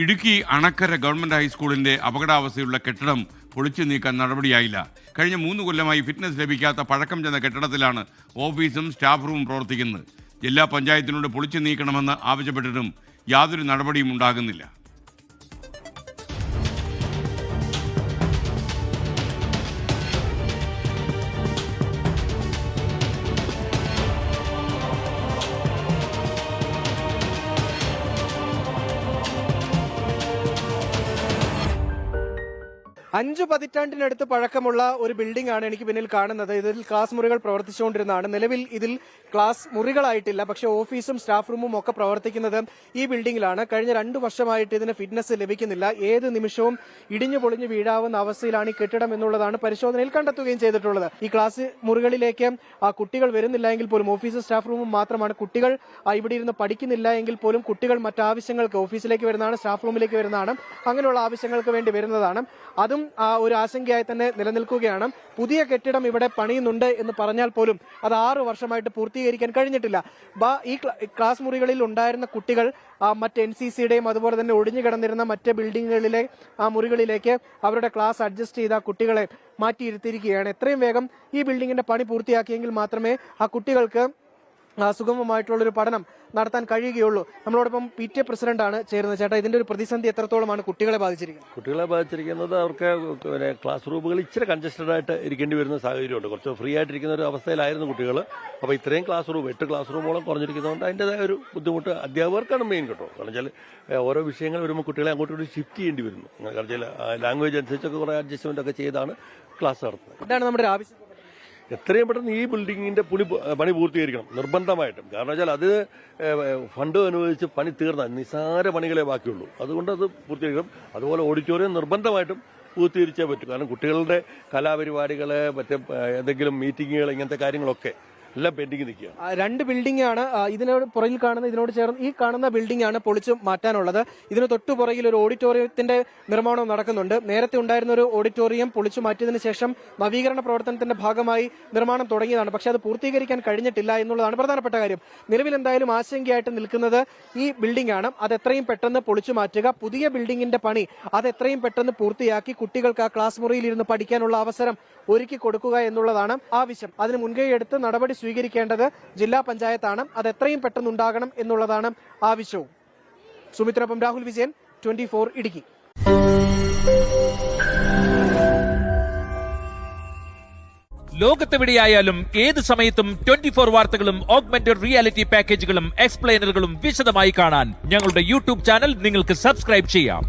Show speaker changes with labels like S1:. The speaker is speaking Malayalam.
S1: ഇടുക്കി അണക്കര ഗവൺമെന്റ് ഹൈസ്കൂളിന്റെ അപകടാവസ്ഥയുള്ള കെട്ടിടം പൊളിച്ചു നീക്കാൻ നടപടിയായില്ല. കഴിഞ്ഞ 3 കൊല്ലമായി ഫിറ്റ്നസ് ലഭിക്കാത്ത പഴക്കം ചെന്ന കെട്ടിടത്തിലാണ് ഓഫീസും സ്റ്റാഫ് റൂമും പ്രവർത്തിക്കുന്നത്. ജില്ലാ പഞ്ചായത്തിനോട് പൊളിച്ചു നീക്കണമെന്ന് ആവശ്യപ്പെട്ടിട്ടും യാതൊരു നടപടിയും ഉണ്ടാകുന്നില്ല.
S2: 5 പതിറ്റാണ്ടിനടുത്ത് പഴക്കമുള്ള ഒരു ബിൽഡിംഗ് ആണ് എനിക്ക് പിന്നിൽ കാണുന്നത്. ഇതിൽ ക്ലാസ് മുറികൾ പ്രവർത്തിച്ചുകൊണ്ടിരുന്നതാണ്. നിലവിൽ ഇതിൽ ക്ലാസ് മുറികളായിട്ടില്ല, പക്ഷേ ഓഫീസും സ്റ്റാഫ് റൂമും ഒക്കെ പ്രവർത്തിക്കുന്നത് ഈ ബിൽഡിംഗിലാണ്. കഴിഞ്ഞ 2 വർഷമായിട്ട് ഇതിന് ഫിറ്റ്നസ് ലഭിക്കുന്നില്ല. ഏത് നിമിഷവും ഇടിഞ്ഞു പൊളിഞ്ഞു വീഴാവുന്ന അവസ്ഥയിലാണ് ഈ കെട്ടിടം എന്നുള്ളതാണ് പരിശോധനയിൽ കണ്ടെത്തുകയും ചെയ്തിട്ടുള്ളത്. ഈ ക്ലാസ് മുറികളിലേക്ക് കുട്ടികൾ വരുന്നില്ല എങ്കിൽ പോലും ഓഫീസും സ്റ്റാഫ് റൂമും മാത്രമാണ്. കുട്ടികൾ ഇവിടെ ഇരുന്ന് പഠിക്കുന്നില്ല എങ്കിൽ പോലും കുട്ടികൾ മറ്റാവശ്യങ്ങൾക്ക് ഓഫീസിലേക്ക് വരുന്നതാണ്, സ്റ്റാഫ് റൂമിലേക്ക് വരുന്നതാണ്, അങ്ങനെയുള്ള ആവശ്യങ്ങൾക്ക് വേണ്ടി വരുന്നതാണ്. അതും ഒരു ആശങ്കയായി തന്നെ നിലനിൽക്കുകയാണ്. പുതിയ കെട്ടിടം ഇവിടെ പണിയുന്നുണ്ട് എന്ന് പറഞ്ഞാൽ പോലും അത് 6 വർഷമായിട്ട് പൂർത്തീകരിക്കാൻ കഴിഞ്ഞിട്ടില്ല. ഈ ക്ലാസ് മുറികളിൽ ഉണ്ടായിരുന്ന കുട്ടികൾ മറ്റ് NCCയുടെയും അതുപോലെ തന്നെ ഒഴിഞ്ഞു കിടന്നിരുന്ന മറ്റ് ബിൽഡിങ്ങുകളിലെ മുറികളിലേക്ക് അവരുടെ ക്ലാസ് അഡ്ജസ്റ്റ് ചെയ്ത കുട്ടികളെ മാറ്റിയിരുത്തിയിരിക്കുകയാണ്. എത്രയും വേഗം ഈ ബിൽഡിങ്ങിന്റെ പണി പൂർത്തിയാക്കിയെങ്കിൽ മാത്രമേ ആ കുട്ടികൾക്ക് സുഗമമായിട്ടുള്ളൊരു പഠനം നടത്താൻ കഴിയുകയുള്ളൂ. നമ്മളോടൊപ്പം PTA പ്രസിഡന്റാണ് ചേരുന്നത്. ചേട്ടാ, ഇതിന്റെ ഒരു പ്രതിസന്ധി എത്രത്തോളമാണ് കുട്ടികളെ ബാധിച്ചിരിക്കുന്നത്?
S3: കുട്ടികളെ ബാധിച്ചിരിക്കുന്നത് അവർക്ക് ക്ലാസ് റൂമുകൾ ഇച്ചിരി കൺജസ്റ്റഡ് ആയിട്ട് ഇരിക്കേണ്ടി വരുന്ന സാഹചര്യമുണ്ട്. കുറച്ച് ഫ്രീ ആയിട്ടിരിക്കുന്ന ഒരു അവസ്ഥയിലായിരുന്നു കുട്ടികൾ. അപ്പോൾ ഇത്രയും ക്ലാസ് റൂം 8 ക്ലാസ് റൂമോളം കുറഞ്ഞിരിക്കുന്നതുകൊണ്ട് അതിൻ്റെതായ ഒരു ബുദ്ധിമുട്ട് അധ്യാപകർക്കാണ് മെയിൻ കേട്ടോ. കാരണം വെച്ചാൽ ഓരോ വിഷയങ്ങൾ വരുമ്പോൾ കുട്ടികളെ അങ്ങോട്ടും ഷിഫ്റ്റ് ചെയ്യേണ്ടി വരുന്നു. കാരണം വെച്ചാൽ ലാംഗ്വേജ് അനുസരിച്ചൊക്കെ കുറേ അഡ്ജസ്റ്റ്മെന്റ് ഒക്കെ ചെയ്താണ് ക്ലാസ് നടത്തുന്നത്.
S2: ഇതാണ് നമ്മുടെ ആവശ്യം.
S3: എത്രയും പെട്ടെന്ന് ഈ ബിൽഡിങ്ങിന്റെ പണി പൂർത്തീകരിക്കണം നിർബന്ധമായിട്ടും. കാരണം വെച്ചാൽ അത് ഫണ്ട് അനുവദിച്ച് പണി തീർന്ന നിസ്സാര പണികളെ ബാക്കിയുള്ളൂ. അതുകൊണ്ട് അത് പൂർത്തീകരിക്കണം. അതുപോലെ ഓഡിറ്റോറിയം നിർബന്ധമായിട്ടും പൂർത്തീകരിച്ചേ പറ്റൂ. കാരണം കുട്ടികളുടെ കലാപരിപാടികൾ, മറ്റേ എന്തെങ്കിലും മീറ്റിങ്ങുകൾ, ഇങ്ങനത്തെ കാര്യങ്ങളൊക്കെ എല്ലാം പെൻഡിങ് നിൽക്കുകയാണ്.
S2: 2 ബിൽഡിംഗ് ആണ് ഇതിനോട് പുറകിൽ കാണുന്ന, ഇതിനോട് ചേർന്ന് ഈ കാണുന്ന ബിൽഡിംഗ് ആണ് പൊളിച്ചു മാറ്റാനുള്ളത്. ഇതിന് തൊട്ടു പുറകിൽ ഒരു ഓഡിറ്റോറിയത്തിന്റെ നിർമ്മാണം നടക്കുന്നുണ്ട്. നേരത്തെ ഉണ്ടായിരുന്ന ഒരു ഓഡിറ്റോറിയം പൊളിച്ചു മാറ്റിയതിനു ശേഷം നവീകരണ പ്രവർത്തനത്തിന്റെ ഭാഗമായി നിർമ്മാണം തുടങ്ങിയതാണ്. പക്ഷേ അത് പൂർത്തീകരിക്കാൻ കഴിഞ്ഞിട്ടില്ല എന്നുള്ളതാണ് പ്രധാനപ്പെട്ട കാര്യം. നിലവിൽ എന്തായാലും ആശങ്കയായിട്ട് നിൽക്കുന്നത് ഈ ബിൽഡിംഗ് ആണ്. അത് എത്രയും പെട്ടെന്ന് പൊളിച്ചു മാറ്റുക, പുതിയ ബിൽഡിംഗിന്റെ പണി അത് എത്രയും പെട്ടെന്ന് പൂർത്തിയാക്കി കുട്ടികൾക്ക് ആ ക്ലാസ് മുറിയിൽ ഇരുന്ന് പഠിക്കാനുള്ള അവസരം ഒരുക്കി കൊടുക്കുക എന്നുള്ളതാണ് ആവശ്യം. അതിന് മുൻകൈയെടുത്ത് നടപടി സ്വീകരിക്കേണ്ടത് ജില്ലാ പഞ്ചായത്താണ്. അത് എത്രയും പെട്ടെന്ന് ഉണ്ടാകണം എന്നുള്ളതാണ് ആവശ്യവും. സുമിത്രൊപ്പം രാഹുൽ വിജയൻ, 24 ഇടുക്കി.
S4: ലോകത്തെവിടെയായാലും ഏത് സമയത്തും 24 വാർത്തകളും ഓഗ്മെന്റഡ് റിയാലിറ്റി പാക്കേജുകളും എക്സ്പ്ലെയിനറുകളും വിശദമായി കാണാൻ ഞങ്ങളുടെ YouTube ചാനൽ നിങ്ങൾക്ക് സബ്സ്ക്രൈബ് ചെയ്യാം.